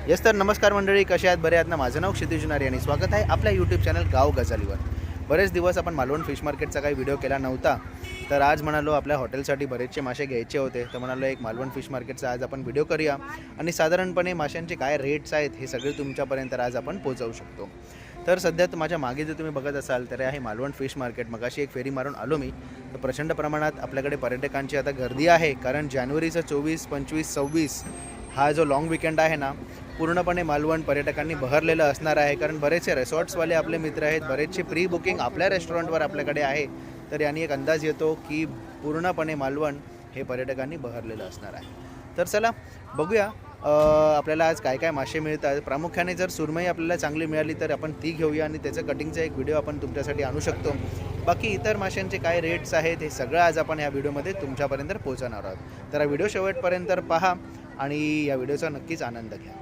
Yes तर नमस्कार मंडळी, कसे आहात? बरे आहात ना? माझं नाव क्षितिज नारी आणि स्वागत आहे आपल्या यूट्यूब चॅनल गाव गजालीवर. बरेच दिवस आपण मालवण फिश मार्केटचा काही व्हिडिओ केला नव्हता, तर आज म्हणालो आपल्या हॉटेलसाठी बरेचसे मासे घ्यायचे होते, तर म्हणालो एक मालवण फिश मार्केटचा आज आपण व्हिडिओ करूया आणि साधारणपणे माशांचे काय रेट्स आहेत हे सगळे तुमच्यापर्यंत आज आपण पोहोचवू शकतो. तर सध्या माझ्या मागे जर तुम्ही बघत असाल तर आहे मालवण फिश मार्केट. मगाशी एक फेरी मारून आलो मी, तर प्रचंड प्रमाणात आपल्याकडे पर्यटकांची आता गर्दी आहे, कारण जानेवारीचा 24, 25, 26 हा जो लॉंग विकेंड आहे ना, पूर्णपणे मालवण पर्यटकांनी बहरलेलं असणार आहे. कारण बरेचसे रिसॉर्ट्सवाले आपले मित्र आहेत, बरेचसे प्री बुकिंग आपल्या रेस्टॉरंटवर आपल्याकडे आहे. तर यांनी एक अंदाज येतो की पूर्णपणे मालवण हे पर्यटकांनी बहरलेलं असणार आहे. तर चला बघूया आपल्याला आज काय काय मासे मिळतात. प्रामुख्याने जर सुरमई आपल्याला चांगली मिळाली तर आपण ती घेऊया आणि त्याचं कटिंगचा एक व्हिडिओ आपण तुमच्यासाठी आणू शकतो. बाकी इतर माशांचे काय रेट्स आहेत हे सगळं आज आपण या व्हिडिओमध्ये तुमच्यापर्यंत पोहोचवणार आहोत. तर हा व्हिडिओ शेवटपर्यंत पहा आणि या व्हिडिओचा नक्कीच आनंद घ्या.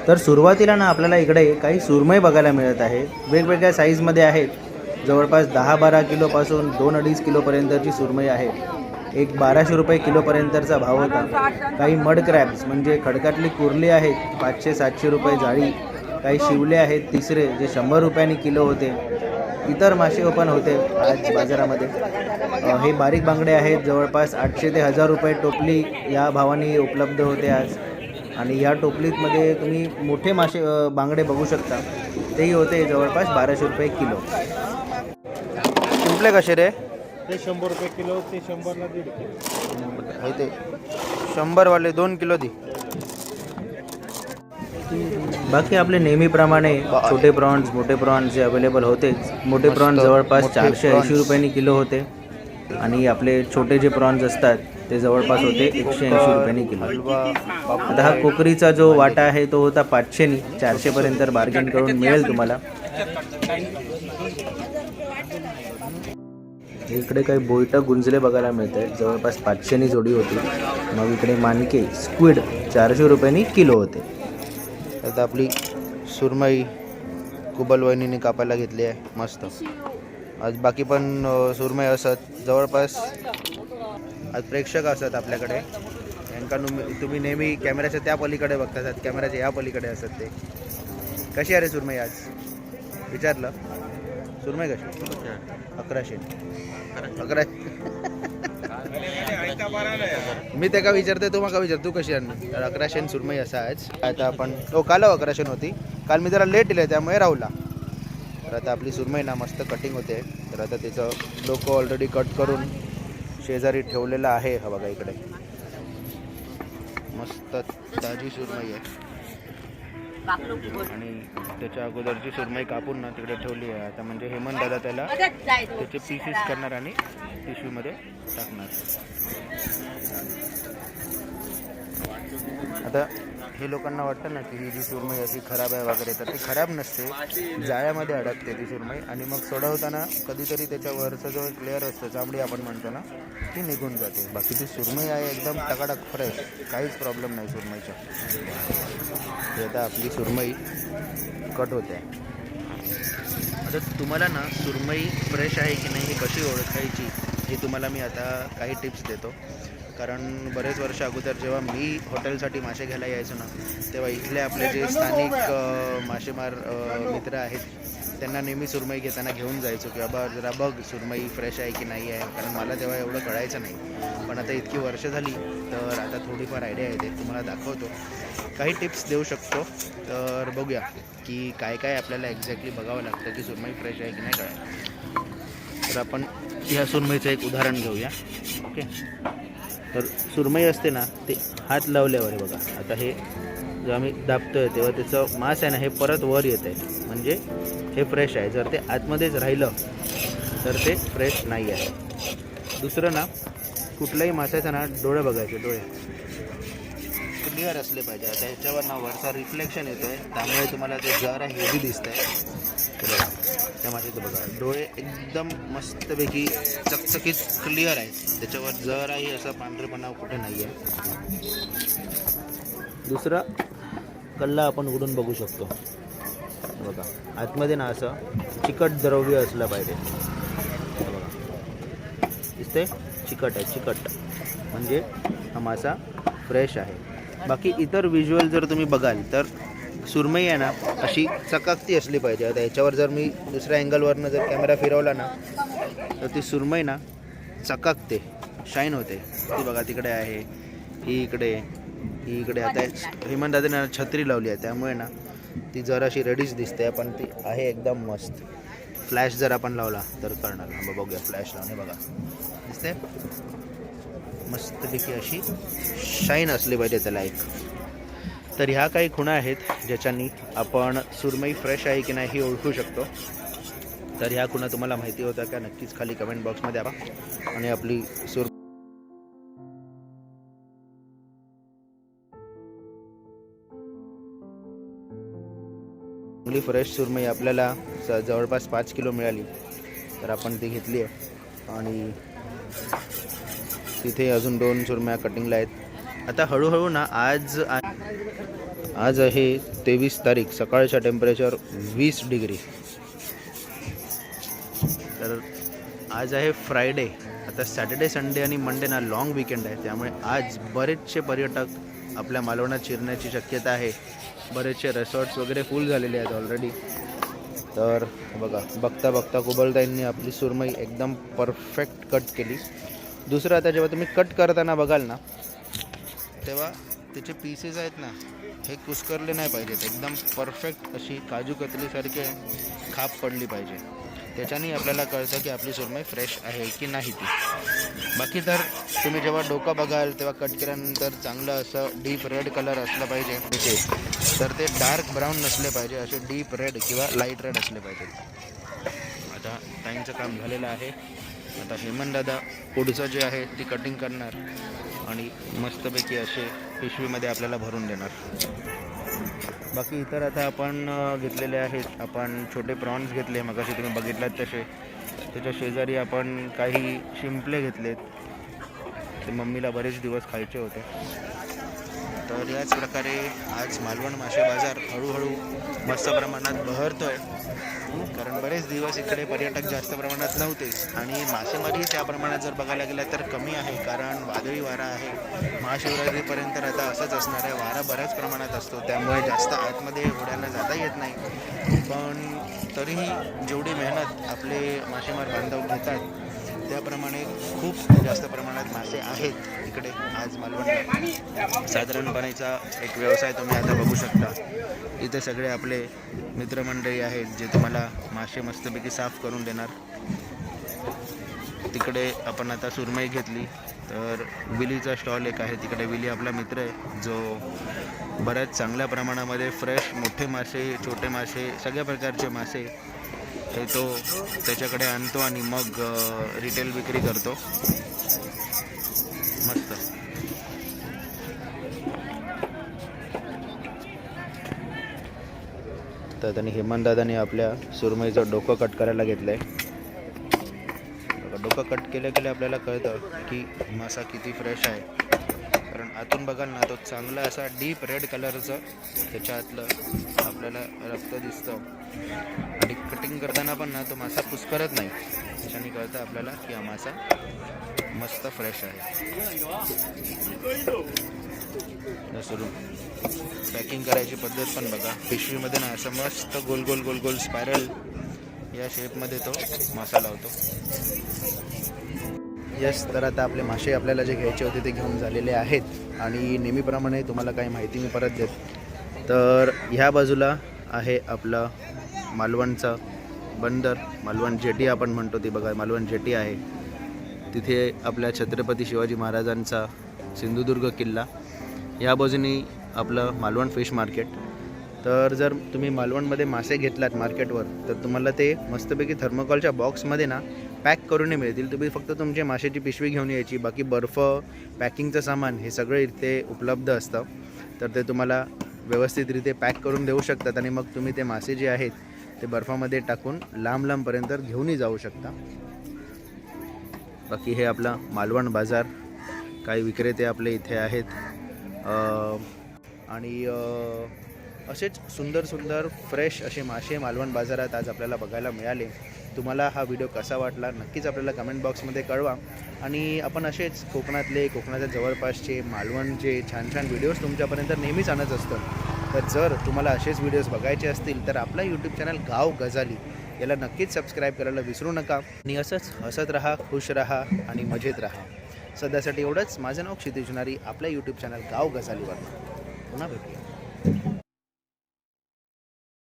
तर सुरुवातीला ना आपल्याला इकडे काही सुरमई बघायला मिळत आहे. वेगवेगळ्या साईजमध्ये आहेत. जवळपास 10-12 किलोपासून 2-2.5 किलोपर्यंतची सुरमई आहे. एक 1200 रुपये किलोपर्यंतचा भाव होता. काही मड क्रॅब्स म्हणजे खडकातली कुर्ली आहेत, 500-700 रुपये जाळी. काही शिवले आहेत तिसरे, जे 100 रुपयांनी किलो होते. इतर मासे पण होते आज बाजारामध्ये. हे बारीक बांगडे आहेत, जवळपास 800 ते 1000 रुपये टोपली या भावाने उपलब्ध होते आज. आणि या टोपलीमध्ये तुम्ही मोठे मासे बांगडे बघू शकता, तेही होते जवळपास 1200 रुपये किलो. शिंपले कसे रे? ते 100 रुपये किलो, ते 100ला 1.5 किलो. ते 100 वाले 2 किलो दे. बाकी आपले नेहमीप्रमाणे छोटे प्रॉन्स मोठे प्रॉन्स जे अवेलेबल होतेच. मोठे प्रॉन्स जवळपास 480 रुपयांनी किलो होते आणि आपले छोटे जे प्रॉन्स असतात ते जवळपास होते 180 रुपयांनी किलो. आता हा कोकरीचा जो वाटा आहे तो होता 500नी. 400 पर्यंत बार्गेन करून मिळेल तुम्हाला. इकडे काही बोईटा गुंजले बघायला मिळत आहेत, जवळपास 500नी जोडी होती. मग इकडे मानके स्क्विड 400 रुपयांनी किलो होते. आता आपली सुरमई कुबल वहिनीने कापायला घेतली आहे मस्त. आज बाकी पण सुरमई असत, जवळपास आज प्रेक्षक असतात आपल्याकडे. यांका तुम्ही नेहमी कॅमेऱ्याच्या त्या पलीकडे बघतात, कॅमेऱ्याच्या या पलीकडे असत ते. कशी आहे रे सुरमई आज? विचारलं सुरमई कशी? 1100. मी ते का विचारते, तू मका विचार तू कशी आणली? तर 1100 सुरमई असा आज. आता आपण काल 1100 होती, काल मी जरा लेट दिले त्यामुळे राहुला. तर आता आपली सुरमई ना मस्त कटिंग होते. तर आता त्याचं डोकं ऑलरेडी कट करून शेजारी ठेवलेलं आहे. हा बघा इकडे मस्त ताजी सुरमई आहे आणि त्याच्या अगोदरची सुरमई कापून ना तिकडे ठेवली आहे. आता म्हणजे हेमंत दादा त्याला त्याचे पीसेस करणार आणि पिशवीमध्ये टाकणार. आता हे लोकांना वाटतं ना की ही जी सुरमई अशी खराब आहे वगैरे, तर ती खराब नसते. जाळ्यामध्ये अडकते ती सुरमई आणि मग सोडवताना कधीतरी त्याच्यावरचा जो एक लेअर असतो, चामडी आपण म्हणतो ना, ती निघून जाते. बाकी ती सुरमई आहे एकदम टकाटक फ्रेश, काहीच प्रॉब्लेम नाही सुरमईचा. आता आपली सुरमई कट होते. आता तुम्हाला ना सुरमई फ्रेश आहे की नाही हे कशी ओळखायची हे तुम्हाला मी आता काही टिप्स देतो. कारण बरेच वर्ष अगोदर जेव्हा मी हॉटेलसाठी मासे घ्यायला यायचो ना, तेव्हा इथले आपले जे स्थानिक मासेमार मित्र आहेत त्यांना नेहमी सुरमई घेताना घेऊन जायचो की बाबा जरा बघ सुरमई फ्रेश आहे की नाही आहे. कारण मला तेव्हा एवढं कळायचं नाही, पण आता इतकी वर्ष झाली तर आता थोडीफार आयडिया येते. तुम्हाला दाखवतो, काही टिप्स देऊ शकतो. तर बघूया की काय काय आपल्याला एक्झॅक्टली बघावं लागतं की सुरमई फ्रेश आहे की नाही कळायला. तर आपण ह्या सुरमईचं एक उदाहरण घेऊया. ओके, तर सुरमई असते ना, ते हात लावल्यावर आहे बघा. आता हे जेव्हा आम्ही दाबतोय तेव्हा त्याचं मांस आहे ना हे परत वर येत आहे, म्हणजे हे फ्रेश आहे. जर ते आतमध्येच राहिलं तर ते फ्रेश नाही आहे. दुसरं ना, कुठल्याही माशाचं ना डोळे बघायचे, डोळे क्लिअर असले पाहिजे. आता ह्याच्यावर ना वरचा रिफ्लेक्शन येतो आहे, त्यामुळे तुम्हाला ते जरा हेवी दिसतं आहे. बघा त्या माशाचं बघा, डोळे एकदम मस्तपैकी चकचकीत क्लिअर आहे, त्याच्यावर जराही असा पांढरेपणा कुठे नाही आहे. दुसरा कल्ला आपण उघडून बघू शकतो बघा, आतमध्ये ना असं चिकट द्रव्य असलं पाहिजे. बघा दिसते, चिकट आहे, चिकट म्हणजे हा मासा फ्रेश आहे. बाकी इतर व्हिज्युअल जर तुम्ही बघाल तर सुरमई आहे ना अशी चकाकती असली पाहिजे. आता याच्यावर जर मी दुसऱ्या अँगलवरनं जर कॅमेरा फिरवला ना तर ती सुरमई ना चकाकते, शाईन होते. ती बघा तिकडे आहे, ही इकडे. आता हेमंत दादाने छत्री लावली आहे त्यामुळे ना ती जराशी रेडीच दिसते, पण ती आहे एकदम मस्त. फ्लॅश जर आपण लावला तर करणार. बघूया फ्लॅश लावणे, बघा दिसते मस्तपैकी अशी शाईन असली पाहिजे त्याला एक. तर ह्या काही खुणा आहेत ज्याच्यानी आपण सुरमई फ्रेश आहे की नाही हे ओळखू शकतो. तर ह्या खुणा तुम्हाला माहिती होत्या का नक्कीच खाली कमेंट बॉक्समध्ये आवा. आणि आपली चांगली फ्रेश सुरमई आपल्याला जवळपास 5 किलो मिळाली, तर आपण ती घेतली आहे. आणि तिथे अजून 2 सुरमया कटिंगला आहेत. आता हळूहळू ना आज आहे 23 तारीख, सकाळच्या टेम्परेचर 20 डिग्री. तर आज आहे फ्रायडे. आता सॅटर्डे संडे आणि मंडे ना लॉंग विकेंड आहे, त्यामुळे आज बरेचसे पर्यटक आपल्या मालवणात शिरण्याची शक्यता आहे. बरेचसे रिसॉर्ट्स वगैरे फुल झालेले आहेत ऑलरेडी. तर बघा बघता बघता कुबलताईंनी आपली सुरमई एकदम परफेक्ट कट केली. दुसरं, आता जेव्हा तुम्ही कट करताना बघाल ना तेव्हा त्याचे पीसेस आहेत ना हे कुस्करले नाही पाहिजेत, एकदम परफेक्ट अशी काजू कतलीसारखे खाप पडली पाहिजे. त्याच्याने आपल्याला कळतं की आपली सुरमई फ्रेश आहे की नाही ती. बाकी तर तुम्ही जेव्हा डोका बघाल तेव्हा कट केल्यानंतर चांगलं असं डीप रेड कलर असलं पाहिजे तिथे, तर ते डार्क ब्राऊन नसले पाहिजे, असे डीप रेड किंवा लाईट रेड असले पाहिजेत. आता टाईमचं काम झालेलं आहे. आता हेमंत दादा पुढचं जे आहे ती कटिंग करणार आणि मस्तपैकी असे पिशवीमध्ये आपल्याला भरून देणार. बाकी इतर आता आपण घेतलेले आहेत, आपण छोटे प्रॉन्स घेतले मगाशी तुम्ही बघितलात तसे. त्याच्या शेजारी आपण काही शिंपले घेतलेत, ते मम्मीला बरेच दिवस खायचे होते. तर याच प्रकारे आज मालवण मासे बाजार हळूहळू मस्त प्रमाणात बहरतोय, कारण बरेच दिवस इकडे पर्यटक जास्त प्रमाणात नव्हतेच. आणि मासेमारी त्या प्रमाणात जर बघायला गेलं तर कमी आहे, कारण वादळी वारा आहे. महाशिवरात्रीपर्यंत आता असंच असणार आहे, वारा बऱ्याच प्रमाणात असतो, त्यामुळे जास्त आतमध्ये होड्यांना जाता येत नाही. पण तरीही जेवढी मेहनत आपले मासेमार बांधव घेतात त्याप्रमाणे खूप जास्त प्रमाणात मासे आहेत इकडे आज मालवणला. साधारणपणेचा एक व्यवसाय तुम्ही आता बघू शकता. इथे सगळे आपले मित्रमंडळी आहेत जे तुम्हाला मासे मस्तपैकी साफ करून देणार. तिकडे आपण आता सुरमई घेतली, तर विलीचा स्टॉल एक आहे तिकडे. विली आपला मित्र आहे जो बऱ्याच चांगल्या प्रमाणामध्ये फ्रेश मोठे मासे, छोटे मासे, सगळ्या प्रकारचे मासे हे तो त्याच्याकडे आणतो आणि मग रिटेल विक्री करतो. मस्त. तर त्यांनी हेमंत दादाने आपल्या सुरमईचं डोकं कट करायला घेतलं आहे. डोकं कट केल्या आपल्याला कळतं की मासा किती फ्रेश आहे, कारण आतून बघाल ना तो चांगला असा डीप रेड कलरचं त्याच्या आतलं आपल्याला रक्त दिसतं. आणि कटिंग करताना पण ना तो मासा कुस्करत नाही, त्याच्याने कळतं आपल्याला की हा मासा मस्त फ्रेश आहे. सुरू पॅकिंग करायची पद्धत पण बघा, पिशवीमध्ये ना असं मस्त गोल गोल गोल गोल स्पायरल या शेपमध्ये तो मासा लावतो. यस, तर आता आपले मासे आपल्याला जे घ्यायचे होते ते घेऊन झालेले आहेत. आणि नेहमीप्रमाणे तुम्हाला काही माहिती मी परत देत. तर ह्या बाजूला आहे आपला मालवणचा बंदर, मालवण जेटी आपण म्हणतो ती बघा, मालवण जेटी आहे. तिथे आपल्या छत्रपती शिवाजी महाराजांचा सिंधुदुर्ग किल्ला, या बाजूनी आपलं मालवण फिश मार्केट. तर जर तुम्ही मालवणमध्ये मासे घेतलात मार्केटवर तर तुम्हाला ते मस्तपैकी थर्मोकॉलच्या बॉक्समध्ये ना पॅक करून मिळतील. तुम्ही फक्त तुमची माशाची पिशवी घेऊन यायची, बाकी बर्फ, पॅकिंगचं सामान हे सगळं इथे उपलब्ध असतं. तर ते तुम्हाला व्यवस्थितरित्या पॅक करून देऊ शकतात आणि मग तुम्ही ते मासे जे आहेत ते बर्फामध्ये टाकून लांब लांबपर्यंत घेऊनही जाऊ शकता. बाकी हे आपला मालवण बाजार, काही विक्रेते आपले इथे आहेत. आणि असेच सुंदर सुंदर फ्रेश असे मासे मालवण बाजारात आज आपल्याला बघायला मिळाले. तुम्हाला हा व्हिडिओ कसा वाटला नक्कीच आपल्याला कमेंट बॉक्समध्ये कळवा. आणि आपण असेच कोकणाच्या जवळपासचे मालवणचे छान छान व्हिडिओज तुमच्यापर्यंत नेहमीच आणत असतो. तर जर तुम्हाला असेच व्हिडिओज बघायचे असतील तर आपला यूट्यूब चॅनल गाव गजाली याला नक्कीच सबस्क्राईब करायला विसरू नका. आणि असंच हसत राहा, खुश राहा आणि मजेत राहा. सध्यासाठी एवढंच. माझं नाव क्षितिज नारी, आपल्या यूट्यूब चॅनल गाव गजालीवर. पुन्हा भेटूया.